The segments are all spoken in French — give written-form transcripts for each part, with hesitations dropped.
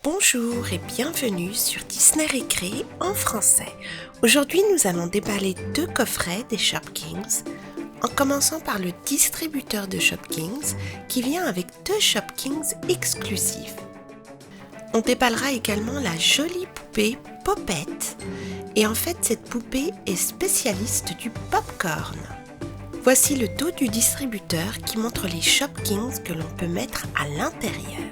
Bonjour et bienvenue sur Disney Récré en français. Aujourd'hui, nous allons déballer 2 coffrets des Shopkins, en commençant par le distributeur de Shopkins qui vient avec 2 Shopkins exclusifs. On déballera également la jolie poupée Popette et en fait cette poupée est spécialiste du popcorn. Voici le dos du distributeur qui montre les Shopkins que l'on peut mettre à l'intérieur.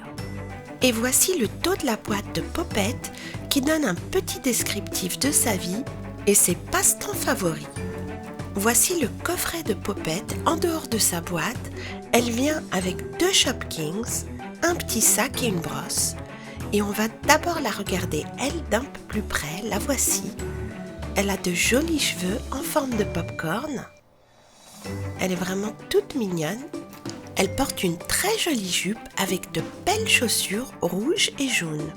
Et voici le dos de la boîte de Popette qui donne un petit descriptif de sa vie et ses passe-temps favoris. Voici le coffret de Popette en dehors de sa boîte. Elle vient avec 2 Shopkins, un petit sac et une brosse. Et on va d'abord la regarder elle d'un peu plus près, la voici. Elle a de jolis cheveux en forme de popcorn. Elle est vraiment toute mignonne. Elle porte une très jolie jupe avec de belles chaussures rouges et jaunes.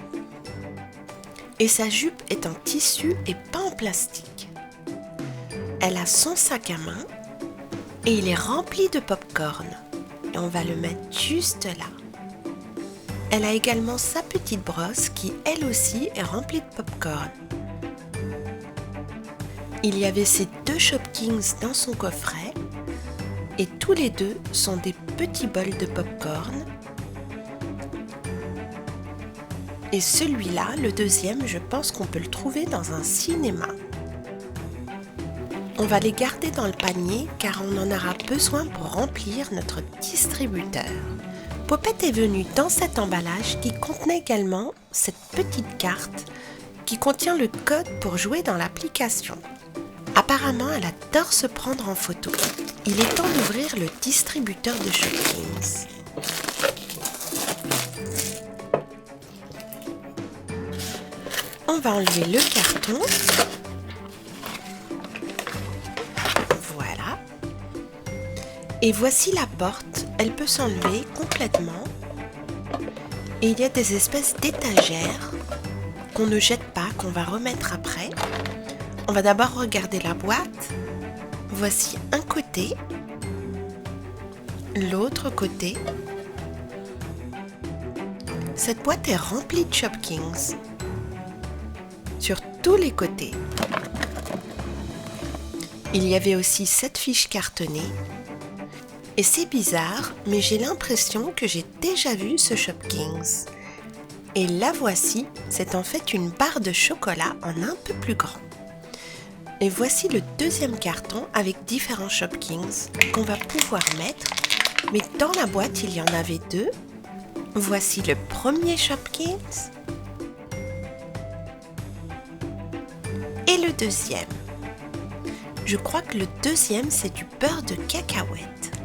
Et sa jupe est en tissu et pas en plastique. Elle a son sac à main et il est rempli de popcorn. Et on va le mettre juste là. Elle a également sa petite brosse qui elle aussi est remplie de popcorn. Il y avait ces 2 Shopkins dans son coffret. Et tous les 2 sont des petits bols de popcorn. Et celui-là, le deuxième, je pense qu'on peut le trouver dans un cinéma. On va les garder dans le panier car on en aura besoin pour remplir notre distributeur. Popette est venue dans cet emballage qui contenait également cette petite carte qui contient le code pour jouer dans l'application. Apparemment, elle adore se prendre en photo. Il est temps d'ouvrir le distributeur de Shopkins. On va enlever le carton. Voilà. Et voici la porte. Elle peut s'enlever complètement. Et il y a des espèces d'étagères qu'on ne jette pas, qu'on va remettre après. On va d'abord regarder la boîte. Voici un côté, l'autre côté. Cette boîte est remplie de Shopkins sur tous les côtés. Il y avait aussi cette fiche cartonnée. Et c'est bizarre, mais j'ai l'impression que j'ai déjà vu ce Shopkins. Et la voici, c'est en fait une barre de chocolat en un peu plus grand. Et voici le deuxième carton avec différents Shopkins qu'on va pouvoir mettre. Mais dans la boîte, il y en avait 2. Voici le premier Shopkins. Et le deuxième. Je crois que le deuxième, c'est du beurre de cacahuète.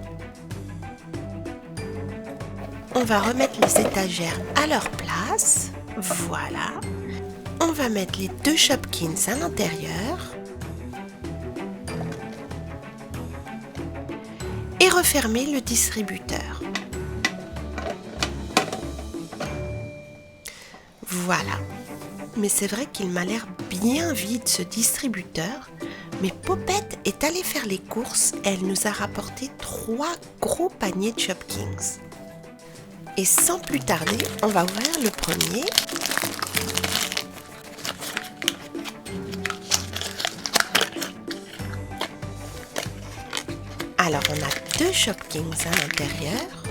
On va remettre les étagères à leur place. Voilà. On va mettre les 2 Shopkins à l'intérieur. Et refermer le distributeur. Voilà. Mais c'est vrai qu'il m'a l'air bien vide ce distributeur. Mais Popette est allée faire les courses et elle nous a rapporté 3 gros paniers de Shopkins. Et sans plus tarder, on va ouvrir le premier. Alors, on a 2 Shopkins à l'intérieur.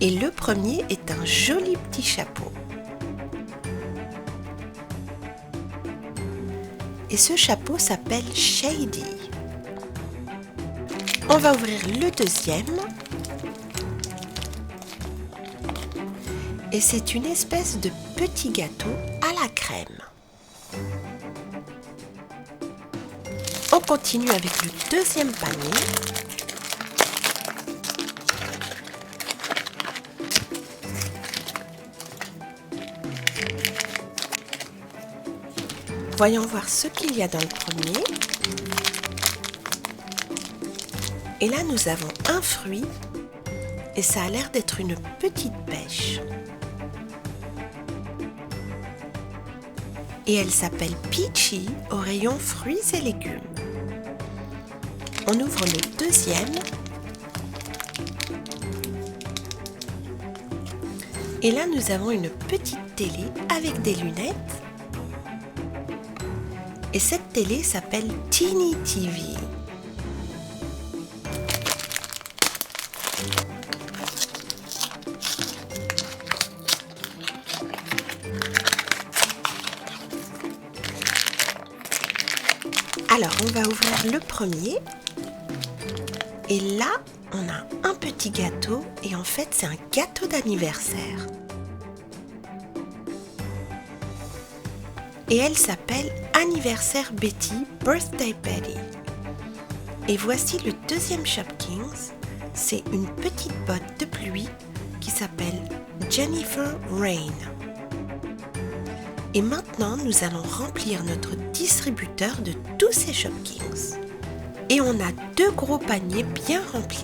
Et le premier est un joli petit chapeau. Et ce chapeau s'appelle Shady. On va ouvrir le deuxième. Et c'est une espèce de petit gâteau à la crème. On continue avec le deuxième panier. Voyons voir ce qu'il y a dans le premier. Et là, nous avons un fruit et ça a l'air d'être une petite pêche. Et elle s'appelle Peachy au rayon fruits et légumes. On ouvre le deuxième Et là, nous avons une petite télé avec des lunettes. Et cette télé s'appelle Teeny TV. Alors, on va ouvrir le premier. Et là, on a un petit gâteau. Et en fait, c'est un gâteau d'anniversaire. Et elle s'appelle Anniversaire Betty, Birthday Betty. Et voici le deuxième Shopkins. C'est une petite botte de pluie qui s'appelle Jennifer Rain. Et maintenant, nous allons remplir notre distributeur de tous ces Shopkins. Et on a 2 gros paniers bien remplis.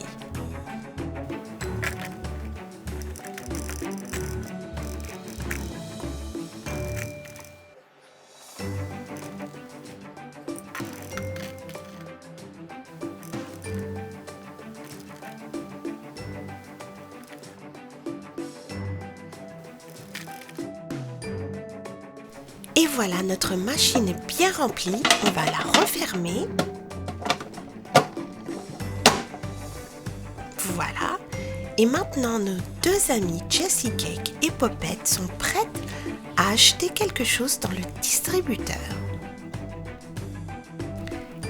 Et voilà, notre machine est bien remplie. On va la refermer. Voilà. Et maintenant, nos 2 amis Jessie Cake et Popette sont prêtes à acheter quelque chose dans le distributeur.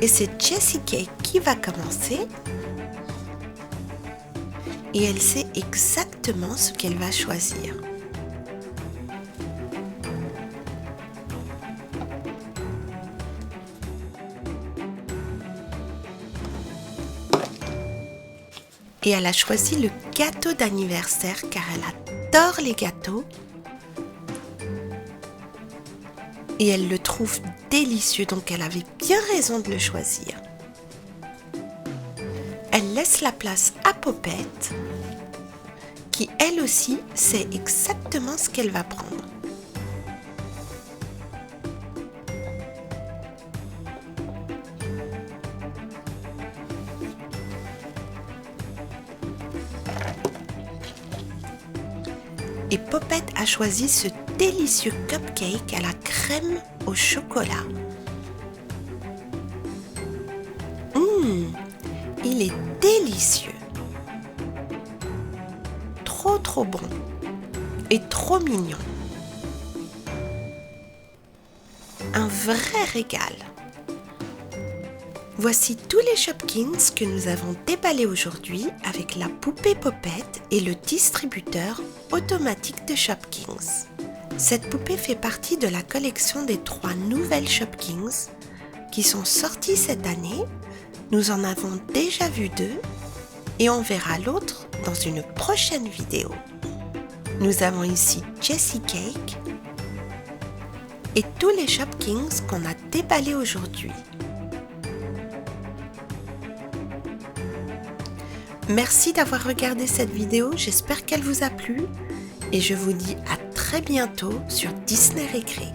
Et c'est Jessie Cake qui va commencer. Et elle sait exactement ce qu'elle va choisir. Et elle a choisi le gâteau d'anniversaire car elle adore les gâteaux. Et elle le trouve délicieux, donc elle avait bien raison de le choisir. Elle laisse la place à Popette, qui elle aussi sait exactement ce qu'elle va prendre. Et Popette a choisi ce délicieux cupcake à la crème au chocolat. Il est délicieux. Trop bon. Et trop mignon. Un vrai régal. Voici tous les Shopkins que nous avons déballés aujourd'hui avec la poupée Popette et le distributeur automatique de Shopkins. Cette poupée fait partie de la collection des 3 nouvelles Shopkins qui sont sorties cette année. Nous en avons déjà vu 2 et on verra l'autre dans une prochaine vidéo. Nous avons ici Jessie Cake et tous les Shopkins qu'on a déballés aujourd'hui. Merci d'avoir regardé cette vidéo, j'espère qu'elle vous a plu et je vous dis à très bientôt sur Disney Récré.